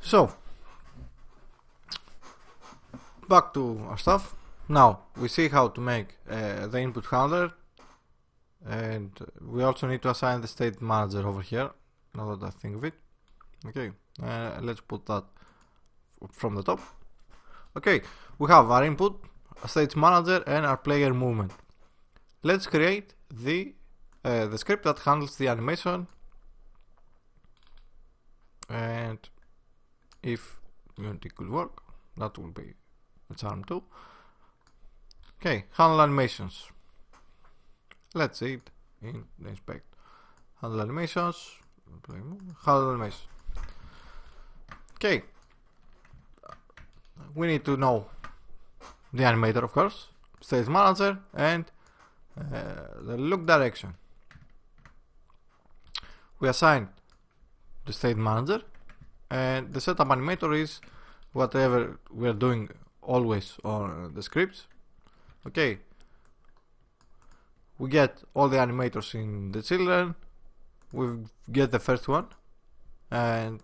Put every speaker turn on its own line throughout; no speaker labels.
So, back to our stuff. Now, we see how to make the input handler, and we also need to assign the state manager over here, now that I think of it. Okay, let's put that from the top. Okay, we have our input, a state manager, and our player movement. Let's create the script that handles the animation, and if Unity could work, that will be a charm too. Okay, handle animations. Let's see it in the inspect. Handle animations. Handle animations. Okay. We need to know the animator, of course, state manager, and the look direction. We assign the state manager, and the setup animator is whatever we are doing always on the scripts. Okay, we get all the animators in the children. We get the first one, and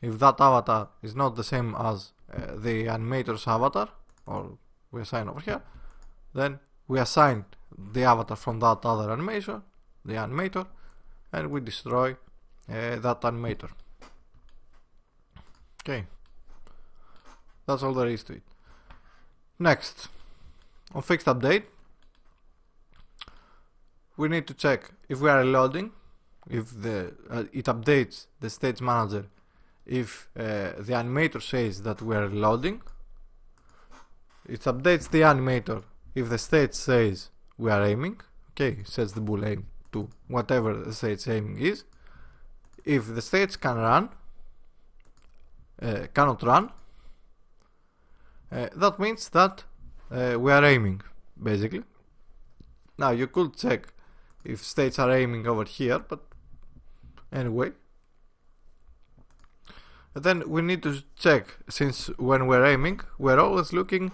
if that avatar is not the same as the animator's avatar, or we assign over here, then we assign the avatar from that other animation, the animator, and we destroy that animator. Okay, that's all there is to it. Next, on fixed update, we need to check if we are reloading, if it updates the state manager if the animator says that we are reloading. It updates the animator if the state says we are aiming. Okay, sets the bool aim to whatever the state's aiming is. If the states cannot run, that means that we are aiming, basically. Now you could check if states are aiming over here, but anyway. And then we need to check, since when we're aiming, we're always looking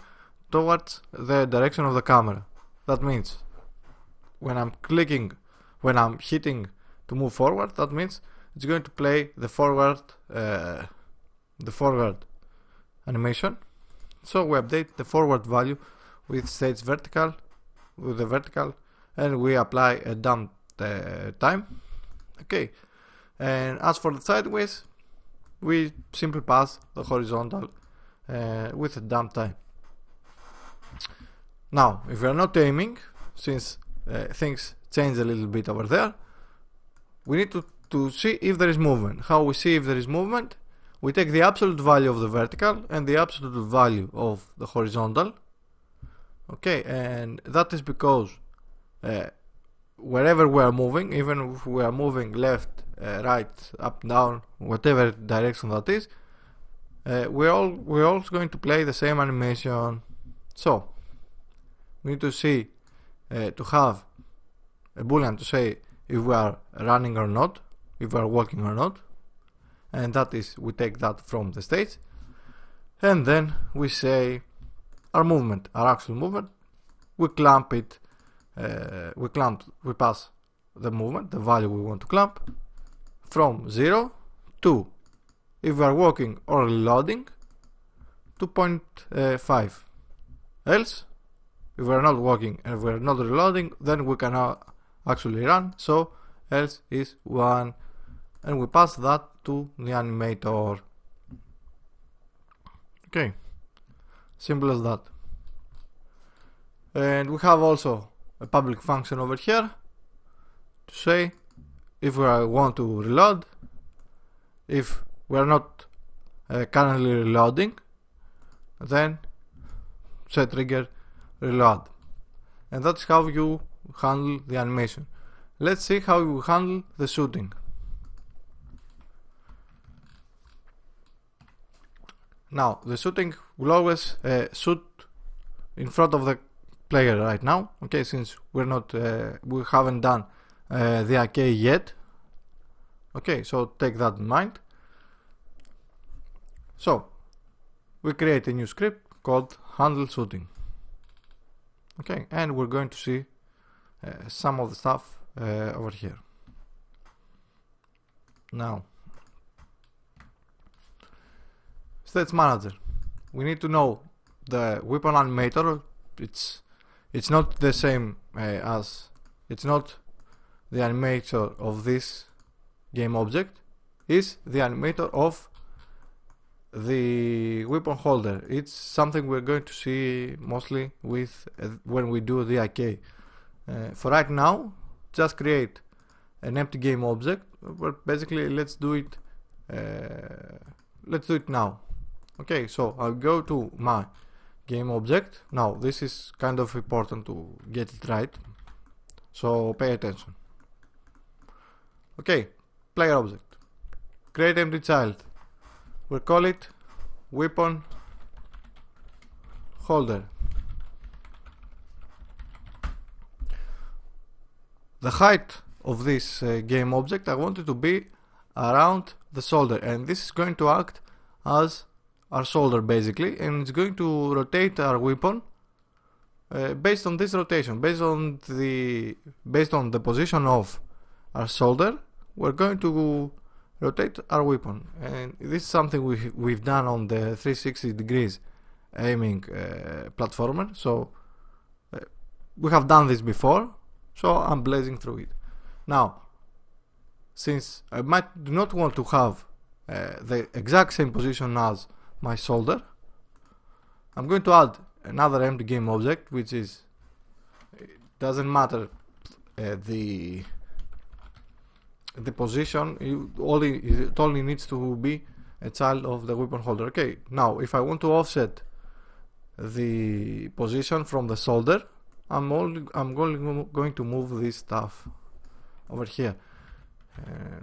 towards the direction of the camera. That means when I'm hitting to move forward, that means it's going to play the forward animation. So we update the forward value with states vertical, and we apply a dump time. Okay, and as for the sideways, we simply pass the horizontal with a dump time. Now, if we are not aiming, since things change a little bit over there, we need to see if there is movement. How we see if there is movement? We take the absolute value of the vertical and the absolute value of the horizontal. Okay, and that is because wherever we are moving, even if we are moving left, right, up, down, whatever direction that is, we're also going to play the same animation. So we need to see to have a boolean to say if we are running or not, if we are walking or not, and that is, we take that from the states, and then we say our movement, our actual movement, we clamp it, we pass the movement, the value we want to clamp, from 0 to, if we are walking or reloading, 2.5. Else, if we are not walking and we are not reloading, then we cannot actually run, so else is 1, and we pass that to the animator. Okay, simple as that. And we have also a public function over here to say if we want to reload, if we are not currently reloading, then set trigger reload, and that's how you handle the animation. Let's see how you handle the shooting. Now the shooting will always shoot in front of the player right now. Okay, since we're not we haven't done the arcade yet. Okay, so take that in mind. So we create a new script called handle shooting. Okay, and we're going to see some of the stuff over here. Now Stage manager. We need to know the weapon animator. It's not the same as it's not the animator of this game object. Is the animator of the weapon holder. It's something we're going to see mostly with when we do the IK. For right now, just create an empty game object. But basically, let's do it. Let's do it now. Okay, so I'll go to my game object. Now this is kind of important to get it right, so pay attention. Okay, player object, create empty child. We'll call it weapon holder. The height of this game object I want it to be around the shoulder, and this is going to act as our shoulder basically, and it's going to rotate our weapon based on this rotation, based on the position of our shoulder. We're going to rotate our weapon, and this is something we've done on the 360 degrees aiming platformer. So we have done this before, so I'm blazing through it. Now, since I do not want to have the exact same position as my shoulder, I'm going to add another empty game object, which is, it doesn't matter the position, it only needs to be a child of the weapon holder. Okay, now if I want to offset the position from the shoulder, I'm going to move this stuff over here.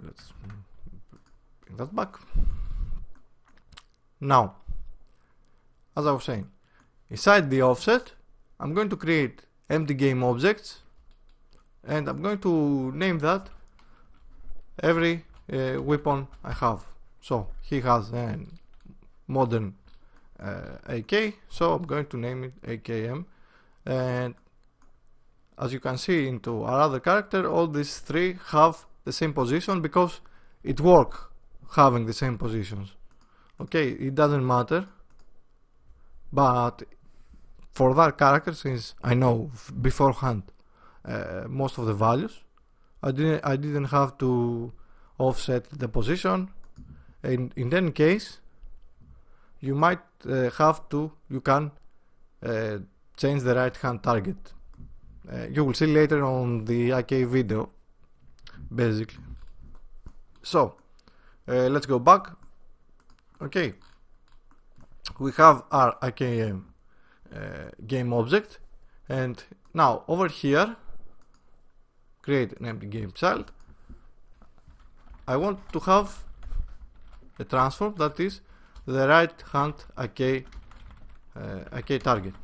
Let's bring that back. Now, as I was saying, inside the offset, I'm going to create empty game objects, and I'm going to name that every weapon I have. So he has a modern AK, so I'm going to name it AKM. And as you can see into our other character, all these three have the same position because it works having the same positions. Okay, it doesn't matter, but for that character, since I know beforehand most of the values, I didn't have to offset the position. In any case, you might have to. You can change the right hand target. You will see later on the IK video, basically. So let's go back. Okay, we have our IKM game object, and now over here, create an empty game child. I want to have a transform that is the right hand IK target.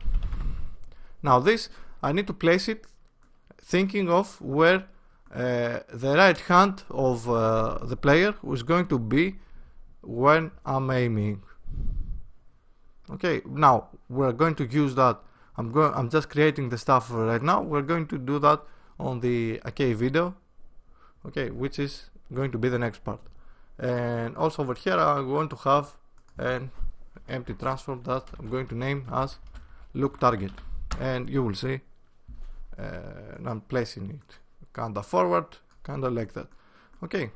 Now this, I need to place it thinking of where the right hand of the player is going to be when I'm aiming. Okay, now we're going to use that. I'm just creating the stuff right now. We're going to do that on the IK video, okay, which is going to be the next part. And also over here I'm going to have an empty transform that I'm going to name as look target, and you will see I'm placing it kinda forward, kinda like that. Okay,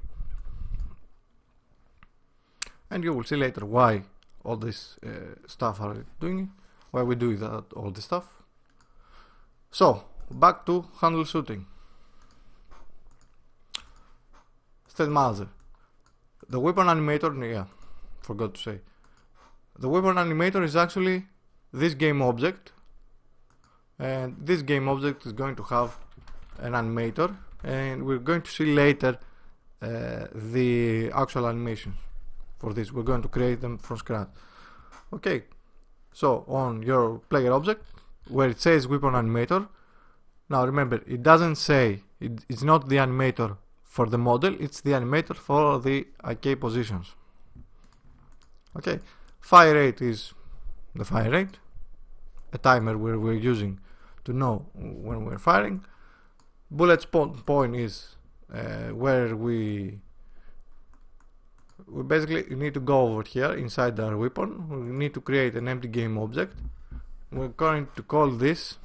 and you will see later why all this stuff are doing, why we do that, all this stuff. So back to handle shooting. State manager. The weapon animator, yeah, forgot to say. The weapon animator is actually this game object, and this game object is going to have an animator, and we're going to see later the actual animations for this. We're going to create them from scratch. Okay, so on your player object where it says weapon animator, now remember, it doesn't say, it's not the animator for the model, it's the animator for the IK positions. Okay, fire rate is the fire rate, a timer where we're using to know when we're firing. Bullet point is where we we basically need to go over here inside our weapon. We need to create an empty game object. We're going to call this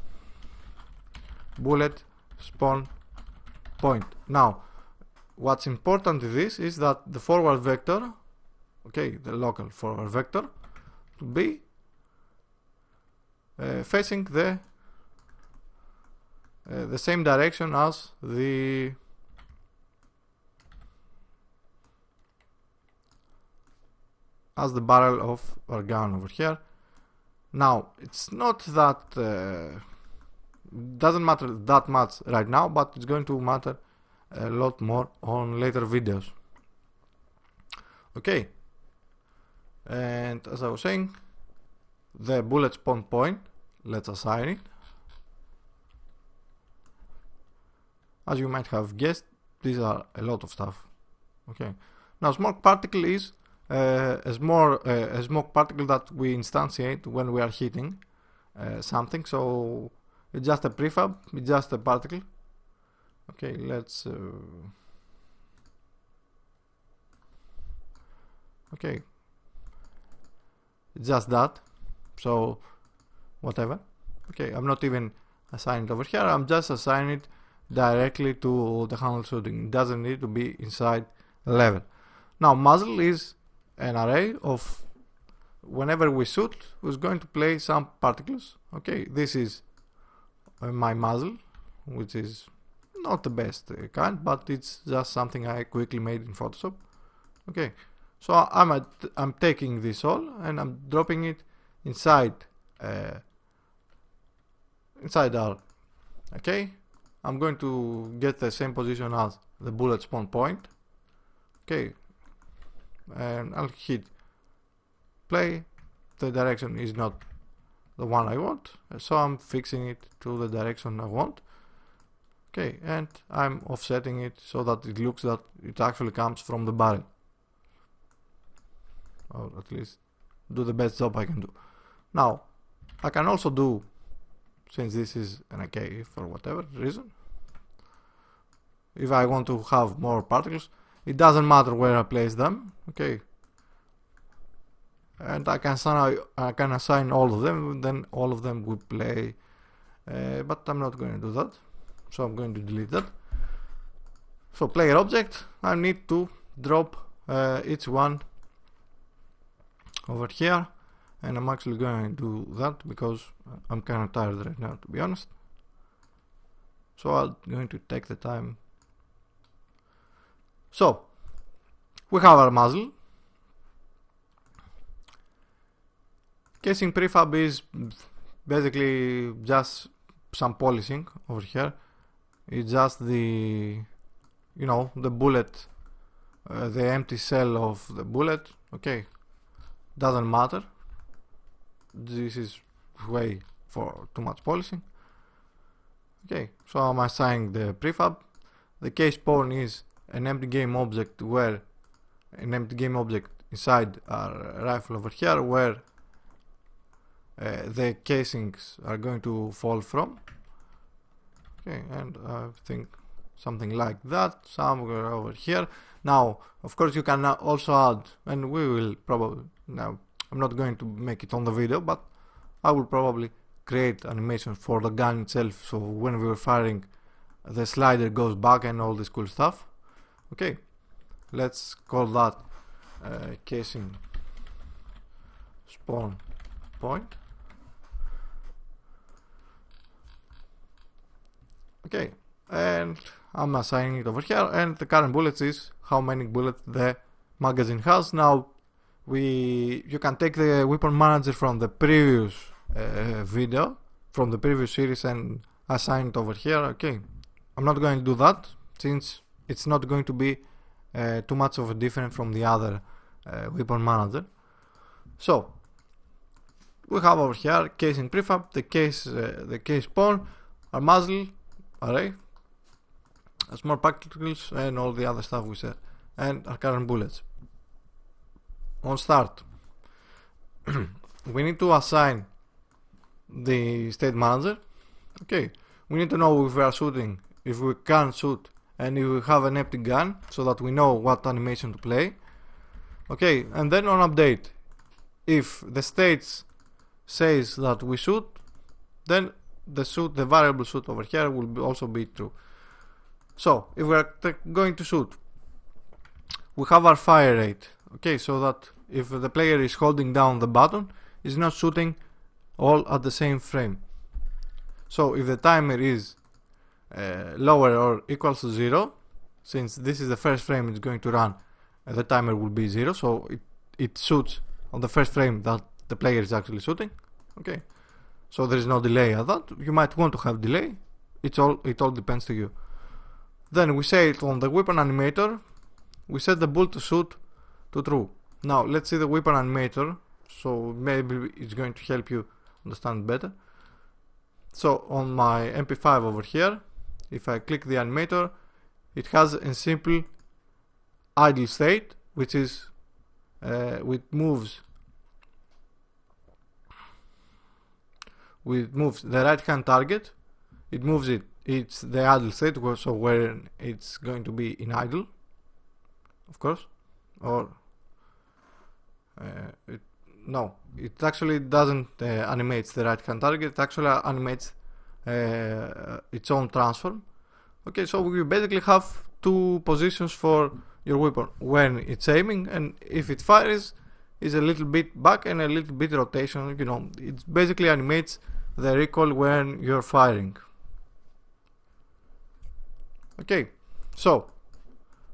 bullet spawn point. Now, what's important to this is that the forward vector, okay, the local forward vector, to be facing the same direction as the barrel of our gun over here. Now, it's not that doesn't matter that much right now, but it's going to matter a lot more on later videos. Okay, and as I was saying, the bullet spawn point, let's assign it. As you might have guessed, these are a lot of stuff. Okay, now smoke particle is a smoke particle that we instantiate when we are hitting something. So it's just a prefab, it's just a particle. Okay, let's okay, it's just that, so whatever. Okay, I'm not even assigning it over here, I'm just assigning it directly to the handle shooting. It doesn't need to be inside level. Now, muzzle is an array of whenever we shoot, we're going to play some particles. Okay, this is my muzzle, which is not the best kind, but it's just something I quickly made in Photoshop. Okay, so I'm taking this all and I'm dropping it inside our. Okay, I'm going to get the same position as the bullet spawn point. Okay, and I'll hit play. The direction is not the one I want, so I'm fixing it to the direction I want. Okay, and I'm offsetting it so that it looks that it actually comes from the barrel, or at least do the best job I can do. Now, I can also do, since this is an AK for whatever reason, if I want to have more particles, it doesn't matter where I place them. Okay, and I can assign all of them, then all of them would play, but I'm not going to do that, so I'm going to delete that. So player object, I need to drop each one over here, and I'm actually going to do that because I'm kind of tired right now, to be honest. So I'm going to take the time. So we have our muzzle. Casing prefab is basically just some polishing over here. It's just the, you know, the bullet, the empty shell of the bullet. Okay, doesn't matter. This is way for too much polishing. Okay, so I'm assigning the prefab. The case spawn is an empty game object where an empty game object inside our rifle over here where the casings are going to fall from. Okay, and I think something like that, somewhere over here. Now, of course, you can also add, and we will probably, now I'm not going to make it on the video, but I will probably create animation for the gun itself, so when we're firing the slider goes back and all this cool stuff. Okay, let's call that casing spawn point. Okay, and I'm assigning it over here, and the current bullets is how many bullets the magazine has. Now you can take the weapon manager from the previous video, from the previous series, and assign it over here. Okay, I'm not going to do that since it's not going to be too much of a difference from the other weapon manager. So we have over here casing prefab, the case spawn, our muzzle array, small particles, and all the other stuff we said, and our current bullets. On start, we need to assign the state manager. Okay, we need to know if we are shooting, if we can shoot, and if we have an empty gun, so that we know what animation to play. Okay, and then on update, if the states says that we shoot, then the variable shoot over here will also be true. So if we are going to shoot, we have our fire rate. Okay, so that if the player is holding down the button, it's not shooting all at the same frame. So if the timer is lower or equals to 0, since this is the first frame it's going to run, the timer will be 0, so it shoots on the first frame that the player is actually shooting. Okay, so there is no delay at that. You might want to have delay. It all depends to you. Then we say it on the weapon animator, we set the bullet to shoot to true. Now let's see the weapon animator, so maybe it's going to help you understand better. So on my MP5 over here, if I click the animator, it has a simple idle state, which is which moves the right hand target. It moves it. It's the idle state, so where it's going to be in idle, of course, or no, it actually doesn't animates the right hand target. It actually animates its own transform. Okay, so we basically have two positions for your weapon: when it's aiming, and if it fires, is a little bit back and a little bit rotation. You know, it basically animates the recoil when you're firing. Okay, so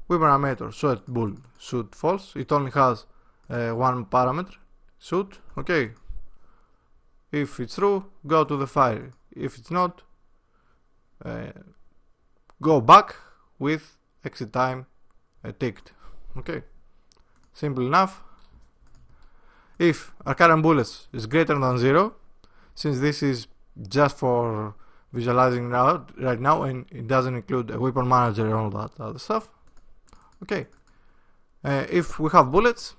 weapon animator shoot bull, shoot false. It only has one parameter, shoot. Okay, if it's true, go to the fire. If it's not, go back with exit time ticked. Okay, simple enough. If our current bullets is greater than 0, since this is just for visualizing right now and it doesn't include a weapon manager and all that other stuff. Okay, if we have bullets,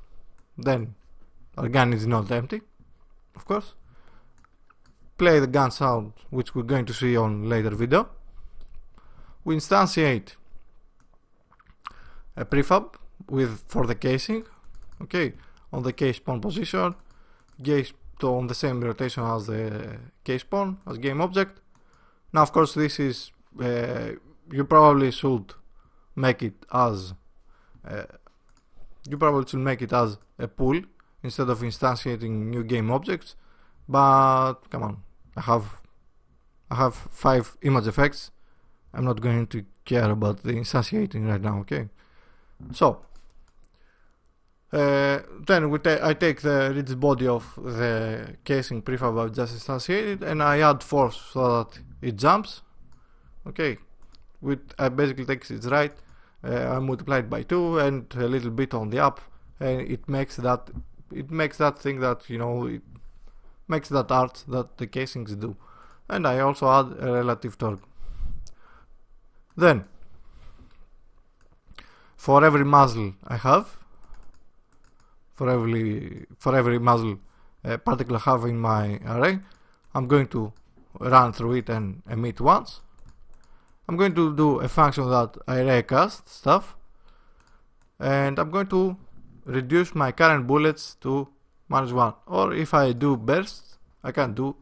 then our gun is not empty, of course. Play the gun sound, which we're going to see on later video. We instantiate a prefab for the casing. Okay, on the case spawn position, on the same rotation as the case spawn as game object. Now, of course, this is you probably should make it as a pool instead of instantiating new game objects. But come on, I have 5 image effects. I'm not going to care about the instantiating right now. Okay, so then I take the rigid body of the casing prefab I've just instantiated and I add force so that it jumps. Okay, I basically take its right, I multiply it by 2 and a little bit on the up, and it makes that thing that, you know, it makes that art that the casings do. And I also add a relative torque. Then for every muzzle I have, for every muzzle particle I have in my array, I'm going to run through it and emit once. I'm going to do a function that array cast stuff, and I'm going to reduce my current bullets to -1, or if I do bursts, I can do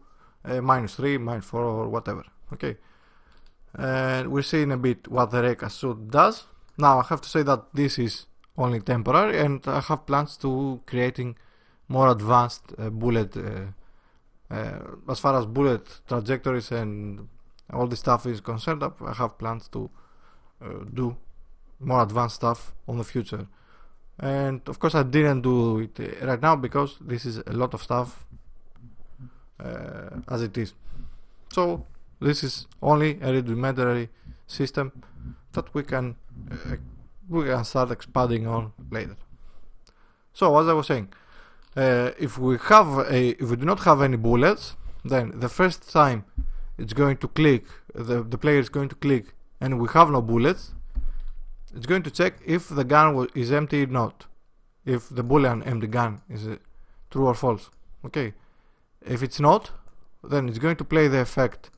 -3, -4, or whatever. Okay, and we'll see in a bit what the array cast suit does. Now I have to say that this is only temporary, and I have plans to creating more advanced bullet as far as bullet trajectories and all this stuff is concerned. I have plans to do more advanced stuff on the future, and of course I didn't do it right now because this is a lot of stuff as it is. So this is only a rudimentary system that we can start expanding on later. So as I was saying, if we do not have any bullets, then the first time it's going to click, the player is going to click, and we have no bullets, it's going to check if the gun is empty or not, if the boolean empty gun is true or false. Okay, if it's not, then it's going to play the effect,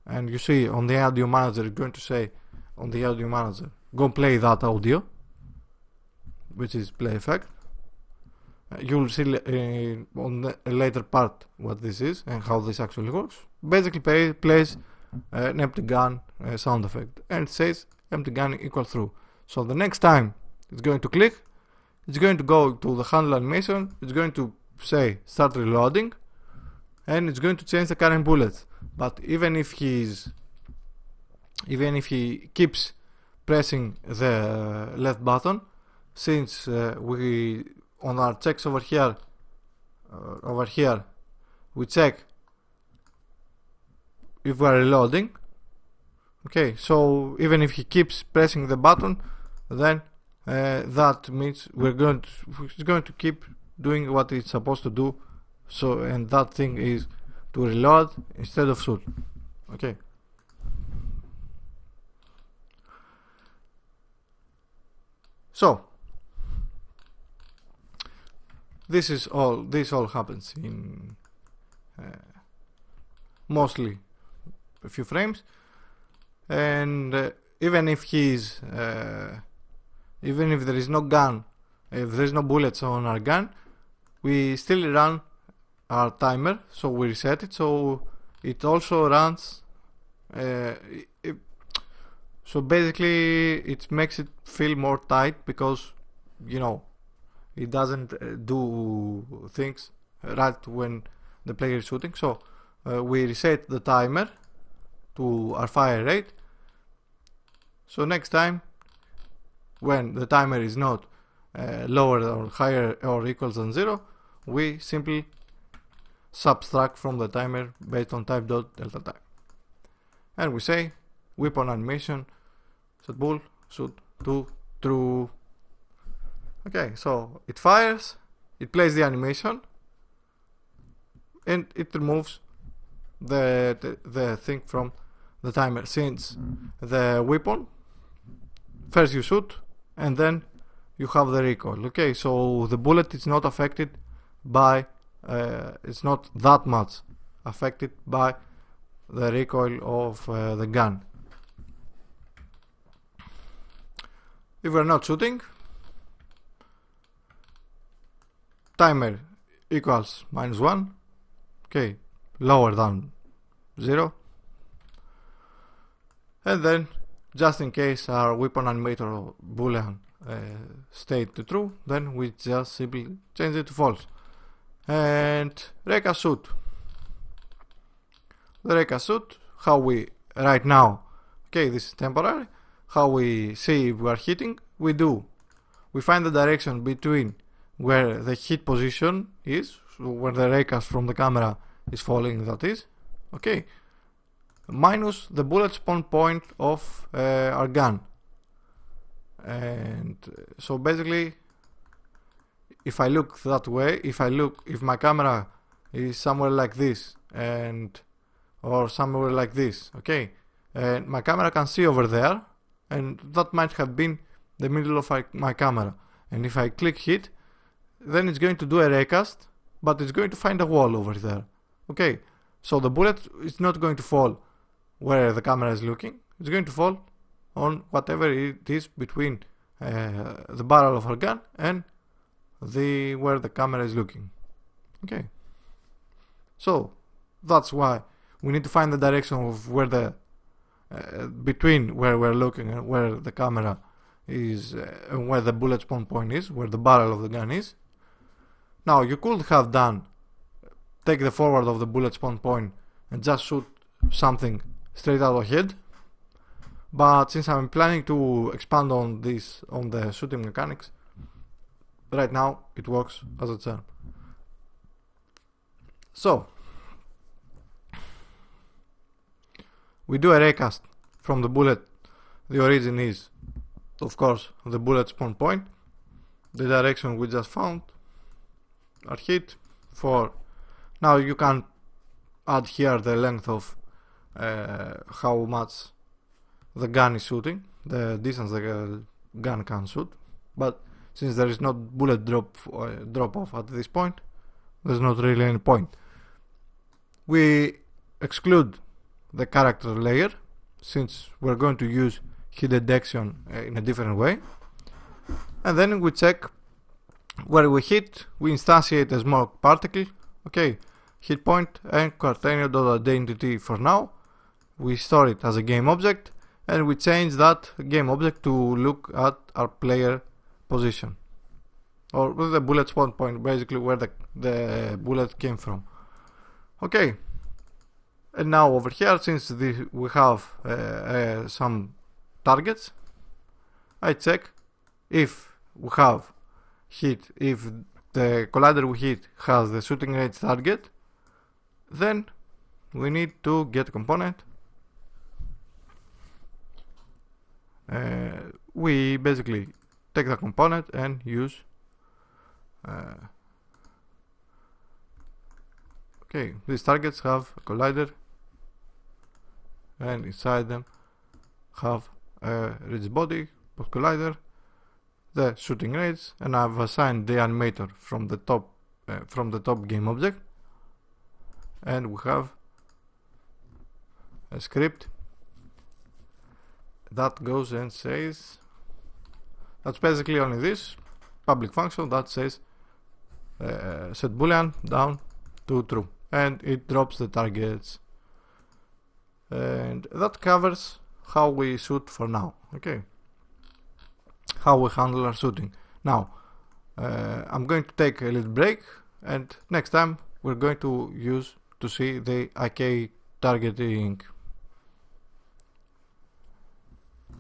and you see on the audio manager it's going to say on the audio manager, go play that audio, which is play effect. you'll see on a later part what this is and how this actually works. Basically plays an empty gun sound effect, and it says empty gun equals true. So the next time it's going to click, it's going to go to the handle animation, it's going to say start reloading, and it's going to change the current bullets. But even if he keeps pressing the left button, since we on our checks over here we check if we are reloading. Okay, so even if he keeps pressing the button, then that means it's going to keep doing what it's supposed to do. So, and that thing is to reload instead of shoot. Okay. So this all happens in mostly a few frames, and even if there is no gun, if there is no bullets on our gun, we still run our timer, so we reset it, so it also runs. So basically it makes it feel more tight, because it doesn't do things right when the player is shooting. So we reset the timer to our fire rate, so next time when the timer is not lower or higher or equals than 0, we simply subtract from the timer based on type.delta time, and we say weapon animation set bool shoot to true. Okay, so it fires, it plays the animation, and it removes the thing from the timer, since the weapon first you shoot and then you have the recoil. Okay, so the bullet is not affected by it's not that much affected by the recoil of the gun. If we're not shooting, timer equals -1, okay, lower than 0, and then just in case our weapon animator boolean state to true, then we just simply change it to false. And Reka shoot, the Reka shoot, how we right now, okay, this is temporary, how we see if we are hitting, we find the direction between where the hit position is, so where the raycast from the camera is falling, that is, okay, minus the bullet spawn point of our gun. And so basically, if I look that way, if my camera is somewhere like this or somewhere like this, okay, and my camera can see over there, and that might have been the middle of my camera, and if I click hit, then it's going to do a raycast, but it's going to find a wall over there. Okay, so the bullet is not going to fall where the camera is looking, it's going to fall on whatever it is between the barrel of our gun and where the camera is looking. Okay, so that's why we need to find the direction of where the between where we're looking and where the camera is, and where the bullet spawn point is, where the barrel of the gun is. Now you could have take the forward of the bullet spawn point and just shoot something straight out of head, but since I'm planning to expand on the shooting mechanics, right now it works as a charm. So we do a raycast from the bullet. The origin is, of course, the bullet spawn point, the direction we just found, our hit for. Now you can add here the length of how much the gun is shooting, the distance the gun can shoot, but since there is no bullet drop off at this point, there's not really any point. We exclude the character layer, since we're going to use hit detection in a different way, and then we check where we hit, we instantiate a smoke particle. Okay, hit point and quaternion.identity for now. We store it as a game object, and we change that game object to look at our player position, or with the bullet spawn point, basically where the bullet came from. Okay, and now over here, since we have some targets, I check if we have hit, if the collider we hit has the shooting range target, then we need to get a component. We basically take the component and use okay, these targets have a collider, and inside them have a ridge body, post collider, the shooting range, and I've assigned the animator from the top game object, and we have a script that goes and says, that's basically only this public function that says set boolean down to true, and it drops the targets, and that covers how we shoot for now. Okay, how we handle our shooting. Now I'm going to take a little break, and next time we're going to use to see the IK targeting.